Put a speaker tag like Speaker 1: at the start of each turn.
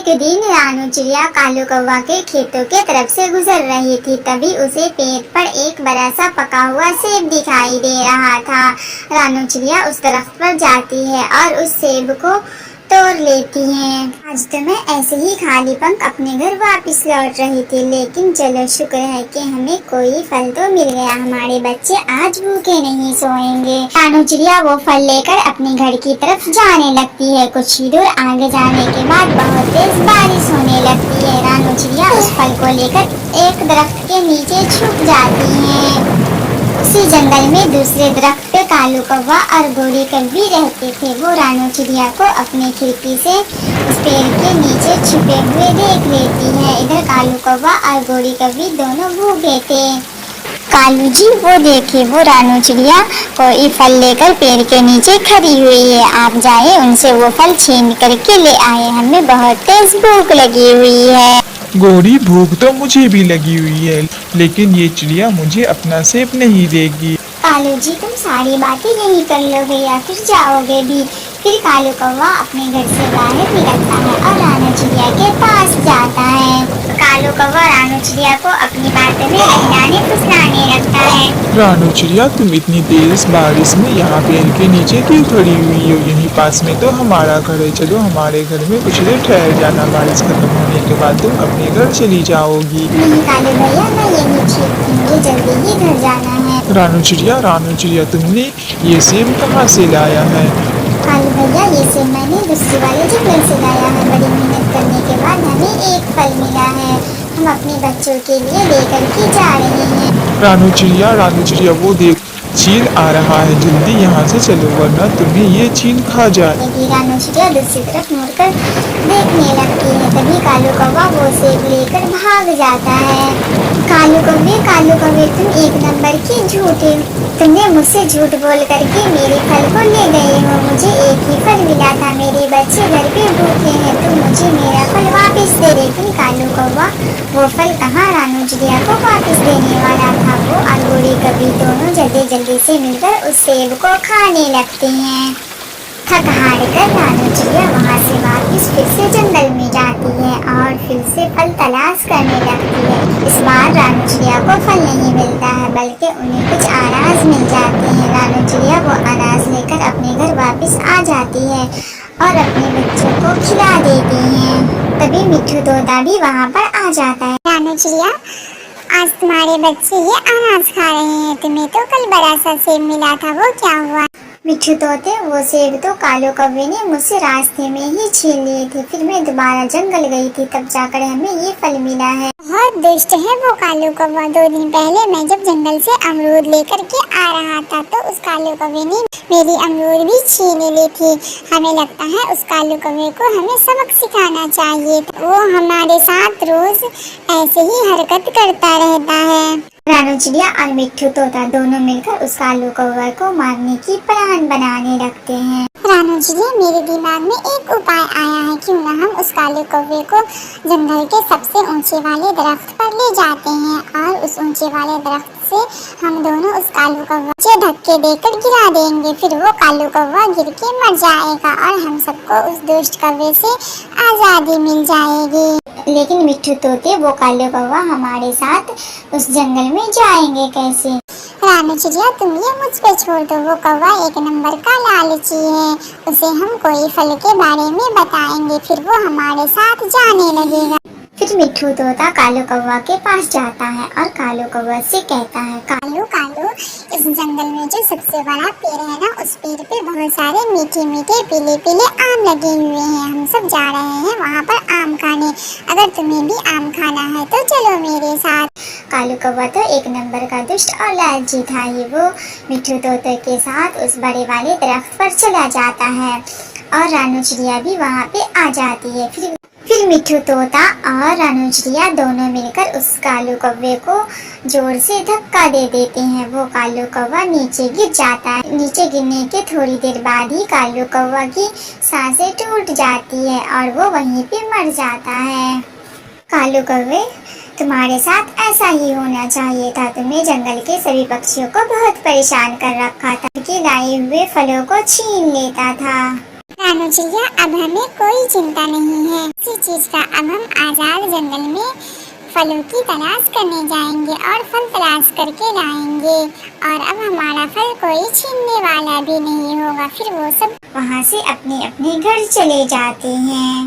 Speaker 1: एक दिन रानू चिड़िया कालू कौवा के खेतों के तरफ से गुजर रही थी। तभी उसे पेड़ पर एक बड़ा सा पका हुआ सेब दिखाई दे रहा था। रानू चिड़िया उस दरख्त पर जाती है और उस सेब को तोड़ लेती है। आज तो मैं ऐसे ही खाली पंख अपने घर वापस लौट रही थी, लेकिन चलो शुक्र है कि हमें कोई फल तो मिल गया। हमारे बच्चे आज भूखे नहीं सोएंगे। रानू चिड़िया वो फल लेकर अपने घर की तरफ जाने लगती है। कुछ ही दूर आगे जाने के बाद बहुत तेज बारिश होने लगती है। रानू चिड़िया उस फल को लेकर एक दरख्त के नीचे छुप जाती है। उसी जंगल में दूसरे दरख्त पे कालू कौवा और गोरी कौवी रहते थे। वो रानू चिड़िया को अपने खिड़की से उस पेड़ के नीचे छुपे हुए देख लेती है। इधर कालू कौवा और गोरी कौवी दोनों भूखे थे। कालू जी वो देखिए, वो रानू चिड़िया कोई फल लेकर पेड़ के नीचे खड़ी हुई है। आप जाए उनसे वो फल छीन करके ले आए, हमें बहुत तेज भूख लगी हुई है।
Speaker 2: गोरी, भूख तो मुझे भी लगी हुई है, लेकिन ये चिड़िया मुझे अपना सेब नहीं देगी।
Speaker 1: कालू जी तुम सारी बातें यही कर लोगे या फिर जाओगे भी? फिर कालू कौवा अपने घर से बाहर निकलता है और रानू चिड़िया के पास जाता है। कालू कौवा रानू चिड़िया को अपनी बातों में बहलाने फुसलाने लगता है।
Speaker 2: रानू चिड़िया, तुम इतनी तेज बारिश में यहाँ पेड़ के नीचे क्यों खड़ी हुई हो? यहीं पास में तो हमारा घर है, चलो हमारे घर में कुछ देर ठहर जाना। बारिश खत्म होने के बाद तुम अपने घर चली जाओगी।
Speaker 1: नहीं कालू भैया, मैं यही ठीक थी, मुझे जल्दी ही घर जाना है।
Speaker 2: रानू चिड़िया, तुमने ये सेब कहाँ से लाया है?
Speaker 1: कालू भैया, ये सेब मैंने दूसरी वाले जंगल से लाया है। बड़ी मेहनत करने के बाद हमें एक फल मिला है। हम अपने बच्चों के लिए लेकर के जा रहे हैं।
Speaker 2: रानू चिड़िया, वो देख चील आ रहा है, जल्दी यहाँ से चलो वरना तुम्हें ये चील खा जाए।
Speaker 1: रानू चिड़िया दूसरी तरफ मुड़कर देखने लगती है। तभी कालू कौवा वो सेब लेकर भाग जाता है। कालू कौवे तुम एक नंबर की झूठे, तुमने मुझसे झूठ बोल करके मेरे फल को ले गए हो। मुझे एक ही फल मिला था, मेरे बच्चे घर पे भूखे हैं, तुम मुझे मेरा फल वापस दे। लेकिन कालू कौवा वो फल कहाँ रानू चिड़िया को वापस देने वाला था। वो और गोरी कौवी दोनों जल्दी से मिलकर उस सेब को खाने लगते हैं। थक हार कर रानू चिड़िया वहाँ से वापस फिर से जंगल में जाती है और फिर से फल तलाश करने लगती है। इस बार रानू चिड़िया को फल नहीं मिलता है, बल्कि उन्हें कुछ अनाज मिल जाते हैं। रानू चिड़िया वो अनाज लेकर अपने घर वापस आ जाती है और अपने बच्चों को खिला देती है। तभी मिट्ठू तोता भी वहाँ पर आ जाता है। रानू चिड़िया, आज तुम्हारे बच्चे ये अनाज खा रहे हैं, तुम्हें तो कल बड़ा सा सेब मिला था, वो क्या हुआ? मिट्ठू तोते, वो सेब तो कालू कौवे ने मुझसे रास्ते में ही छीन लिए थे। फिर मैं दोबारा जंगल गई थी, तब जाकर हमें ये फल मिला है। बहुत दुष्ट है वो कालू कौवा। 2 दिन पहले मैं जब जंगल से अमरूद लेकर के आ रहा था तो उस कालू कौवे ने मेरी अमरूद भी छीन ली थी। हमें लगता है उस कालू कौवे को हमें सबक सिखाना चाहिए। वो हमारे साथ रोज ऐसे ही हरकत करता रहता है। रानू चिड़िया और मिट्ठू तोता दोनों मिलकर उस कालू कौवा को मारने की प्लान बनाने लगते हैं। रानू चिड़िया, मेरे दिमाग में एक उपाय आया है, क्यों ना हम उस काले कौवे को जंगल के सबसे ऊंचे वाले दरख्त पर ले जाते हैं और उस ऊंचे वाले दरख्त से हम दोनों उस कालू कौवा को धक्के देकर गिरा देंगे। फिर वो कालू कौवा गिर के मर जाएगा और हम सबको उस दुष्ट कौवे से आजादी मिल जाएगी। लेकिन मिट्ठू तोते, वो कालू कौवा हमारे साथ उस जंगल में जाएंगे कैसे? रानू चिड़िया, तुम ये मुझ पे छोड़ दो। वो कौवा एक नंबर का लालची है, उसे हम कोई फल के बारे में बताएंगे, फिर वो हमारे साथ जाने लगेगा। फिर मिट्ठू तोता कालू कौवा के पास जाता है और कालू कौवा से कहता है, कालू, इस जंगल में जो सबसे बड़ा पेड़ है ना, उस पेड़ पे बहुत सारे मीठे मीठे पीले पीले आम लगे हुए हैं। हम सब जा रहे हैं वहाँ पर आम खाने। अगर तुम्हें भी आम खाना है तो चलो मेरे साथ। कालू कौवा तो एक नंबर का दुष्ट और लालची था ही। वो मिट्ठू तोते के साथ उस बड़े वाले दरख्त पर चला जाता है और रानू चिड़िया भी वहाँ पे आ जाती है। फिर मिट्ठू तोता और रानू चिड़िया दोनों मिलकर उस कालू कौवे को जोर से धक्का दे देते हैं। वो कालू कौवा नीचे गिर जाता है। नीचे गिरने के थोड़ी देर बाद ही कालू कौवा की सांसें टूट जाती है और वो वहीं पे मर जाता है। कालू कौवे, तुम्हारे साथ ऐसा ही होना चाहिए था। तुमने जंगल के सभी पक्षियों को बहुत परेशान कर रखा था, कि लाए हुए फलों को छीन लेता था। अनुचिया, अब हमें कोई चिंता नहीं है किसी चीज का। अब हम आजाद जंगल में फलों की तलाश करने जाएंगे और फल तलाश करके लाएंगे, और अब हमारा फल कोई छीनने वाला भी नहीं होगा। फिर वो सब वहाँ से अपने अपने घर चले जाते हैं।